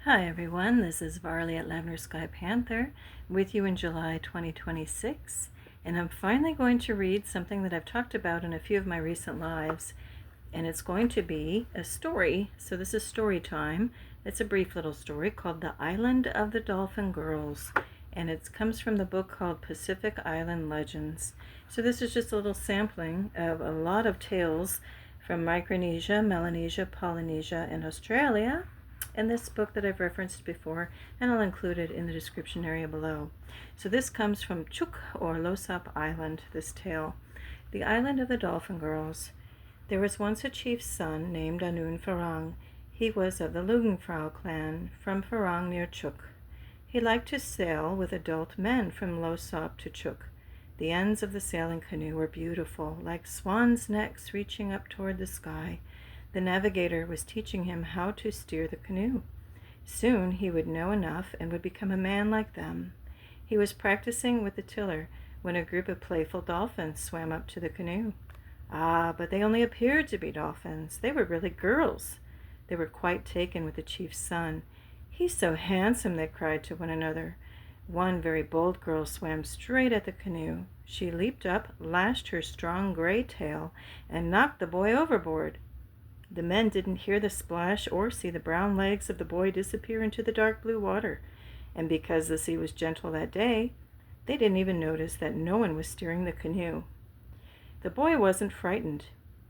Hi everyone, this is Varleigh at Lavender Sky Panther with you in July 2026, and I'm finally going to read something that I've talked about in a few of my recent lives, and it's going to be a story. So this is story time. It's a brief little story called The Island of the Dolphin Girls, and it comes from the book called Pacific Island Legends. So this is just a little sampling of a lot of tales from Micronesia, Melanesia, Polynesia, and Australia in this book that I've referenced before, and I'll include it in the description area below. So this comes from Chuuk or Losap Island, this tale. The Island of the Dolphin Girls. There was once a chief's son named Anun Farang. He was of the Lugenfrau clan from Farang near Chuuk. He liked to sail with adult men from Losap to Chuuk. The ends of the sailing canoe were beautiful, like swans' necks reaching up toward the sky. The navigator was teaching him how to steer the canoe. Soon he would know enough and would become a man like them. He was practicing with the tiller when a group of playful dolphins swam up to the canoe. Ah, but they only appeared to be dolphins. They were really girls. They were quite taken with the chief's son. "He's so handsome," they cried to one another. One very bold girl swam straight at the canoe. She leaped up, lashed her strong gray tail, and knocked the boy overboard. The men didn't hear the splash or see the brown legs of the boy disappear into the dark blue water, and because the sea was gentle that day, they didn't even notice that no one was steering the canoe. The boy wasn't frightened.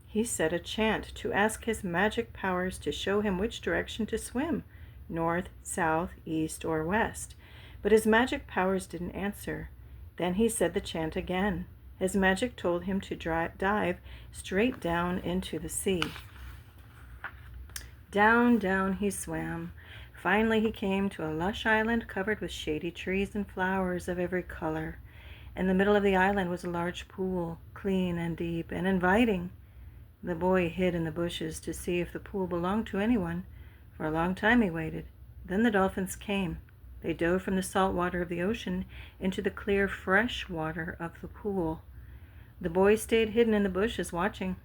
He said a chant to ask his magic powers to show him which direction to swim, north, south, east, or west, but his magic powers didn't answer. Then he said the chant again. His magic told him to dive straight down into the sea. Down, down he swam. Finally he came to a lush island covered with shady trees and flowers of every color. In the middle of the island was a large pool, clean and deep and inviting. The boy hid in the bushes to see if the pool belonged to anyone. For a long time he waited. Then the dolphins came. They dove from the salt water of the ocean into the clear, fresh water of the pool. The boy stayed hidden in the bushes watching.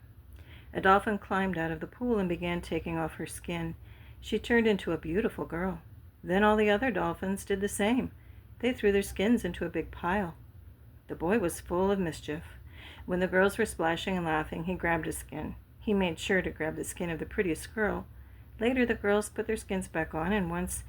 A dolphin climbed out of the pool and began taking off her skin. She turned into a beautiful girl. Then all the other dolphins did the same. They threw their skins into a big pile. The boy was full of mischief. When the girls were splashing and laughing, he grabbed a skin. He made sure to grab the skin of the prettiest girl. Later the girls put their skins back on and once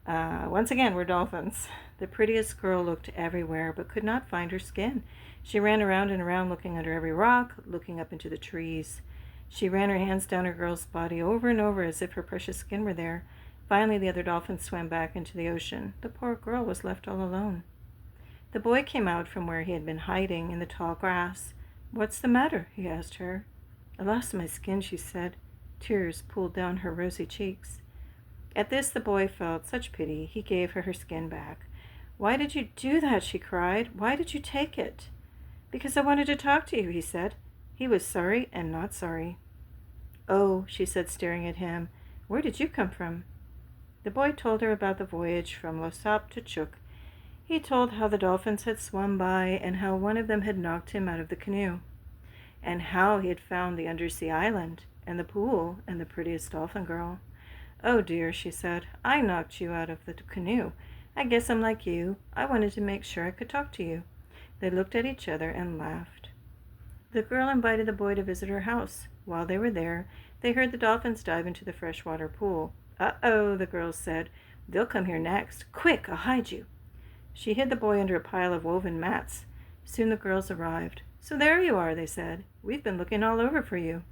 again were dolphins. The prettiest girl looked everywhere but could not find her skin. She ran around and around looking under every rock, looking up into the trees. She ran her hands down her girl's body over and over as if her precious skin were there. Finally, the other dolphins swam back into the ocean. The poor girl was left all alone. The boy came out from where he had been hiding in the tall grass. "What's the matter?" he asked her. "I lost my skin," she said. Tears pooled down her rosy cheeks. At this, the boy felt such pity, he gave her skin back. "Why did you do that?" she cried. "Why did you take it?" "Because I wanted to talk to you," he said. He was sorry and not sorry. "Oh," she said, staring at him, "where did you come from?" The boy told her about the voyage from Losap to Chuuk. He told how the dolphins had swum by and how one of them had knocked him out of the canoe, and how he had found the undersea island and the pool and the prettiest dolphin girl. "Oh dear," she said, "I knocked you out of the canoe. I guess I'm like you. I wanted to make sure I could talk to you." They looked at each other and laughed. The girl invited the boy to visit her house. While they were there, they heard the dolphins dive into the freshwater pool. "Uh-oh," the girl said. "They'll come here next. Quick, I'll hide you." She hid the boy under a pile of woven mats. Soon the girls arrived. "So there you are," they said. "We've been looking all over for you."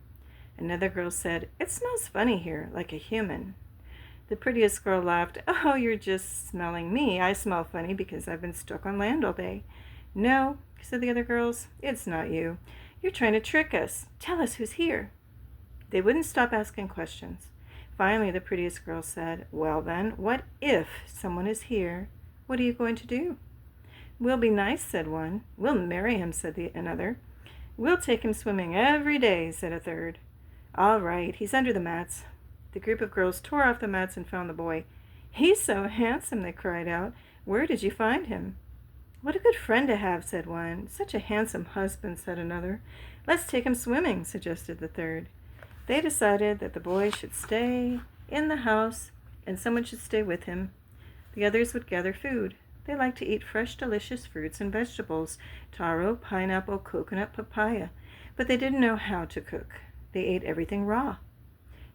Another girl said, "It smells funny here, like a human." The prettiest girl laughed. "Oh, you're just smelling me. I smell funny because I've been stuck on land all day." "No," said the other girls, "it's not you. You're trying to trick us. Tell us who's here." They wouldn't stop asking questions. Finally, the prettiest girl said, "Well then, what if someone is here? What are you going to do?" "We'll be nice," said one. "We'll marry him," said another. "We'll take him swimming every day," said a third. "All right, he's under the mats." The group of girls tore off the mats and found the boy. "He's so handsome," they cried out. "Where did you find him?" "What a good friend to have," said one. "Such a handsome husband," said another. "Let's take him swimming," suggested the third. They decided that the boy should stay in the house and someone should stay with him. The others would gather food. They liked to eat fresh, delicious fruits and vegetables, taro, pineapple, coconut, papaya, but they didn't know how to cook. They ate everything raw.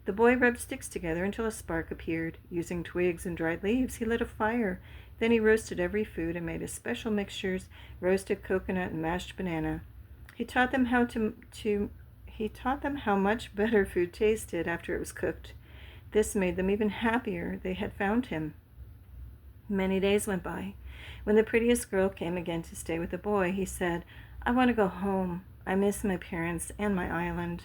The boy rubbed sticks together until a spark appeared. Using twigs and dried leaves, he lit a fire. Then he roasted every food and made his special mixtures, roasted coconut and mashed banana. He taught them how much better food tasted after it was cooked. This made them even happier they had found him. Many days went by. When the prettiest girl came again to stay with the boy, he said, "I want to go home. I miss my parents and my island."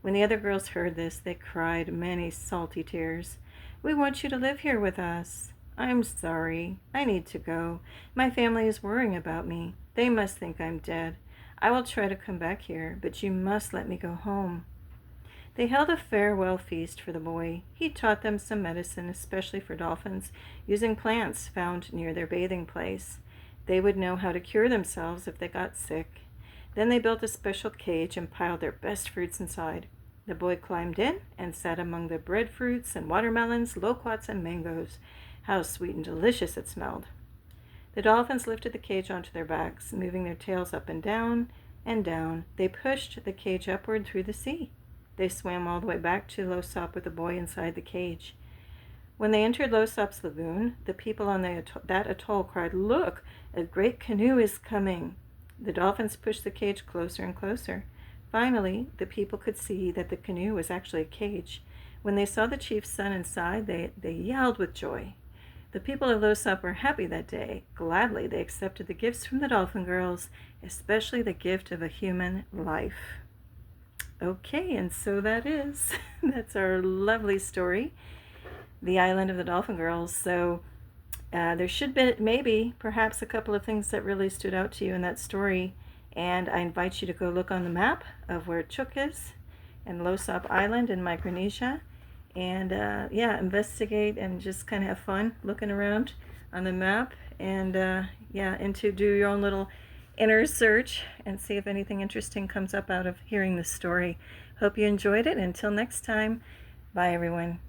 When the other girls heard this, they cried many salty tears. "We want you to live here with us." "I'm sorry. I need to go. My family is worrying about me. They must think I'm dead. I will try to come back here, but you must let me go home." They held a farewell feast for the boy. He taught them some medicine, especially for dolphins, using plants found near their bathing place. They would know how to cure themselves if they got sick. Then they built a special cage and piled their best fruits inside. The boy climbed in and sat among the breadfruits and watermelons, loquats, and mangoes. How sweet and delicious it smelled. The dolphins lifted the cage onto their backs, moving their tails up and down and down. They pushed the cage upward through the sea. They swam all the way back to Losap with the boy inside the cage. When they entered Losap's lagoon, the people on that atoll cried, "Look, a great canoe is coming." The dolphins pushed the cage closer and closer. Finally, the people could see that the canoe was actually a cage. When they saw the chief's son inside, they yelled with joy. The people of Losap were happy that day. Gladly, they accepted the gifts from the dolphin girls, especially the gift of a human life. Okay, and so that is. That's our lovely story, The Island of the Dolphin Girls. So there should be maybe perhaps a couple of things that really stood out to you in that story, and I invite you to go look on the map of where Chuuk is and Losap Island in Micronesia, and investigate and just kind of have fun looking around on the map, and and to do your own little inner search and see if anything interesting comes up out of hearing this story. Hope you enjoyed it. Until next time, bye everyone.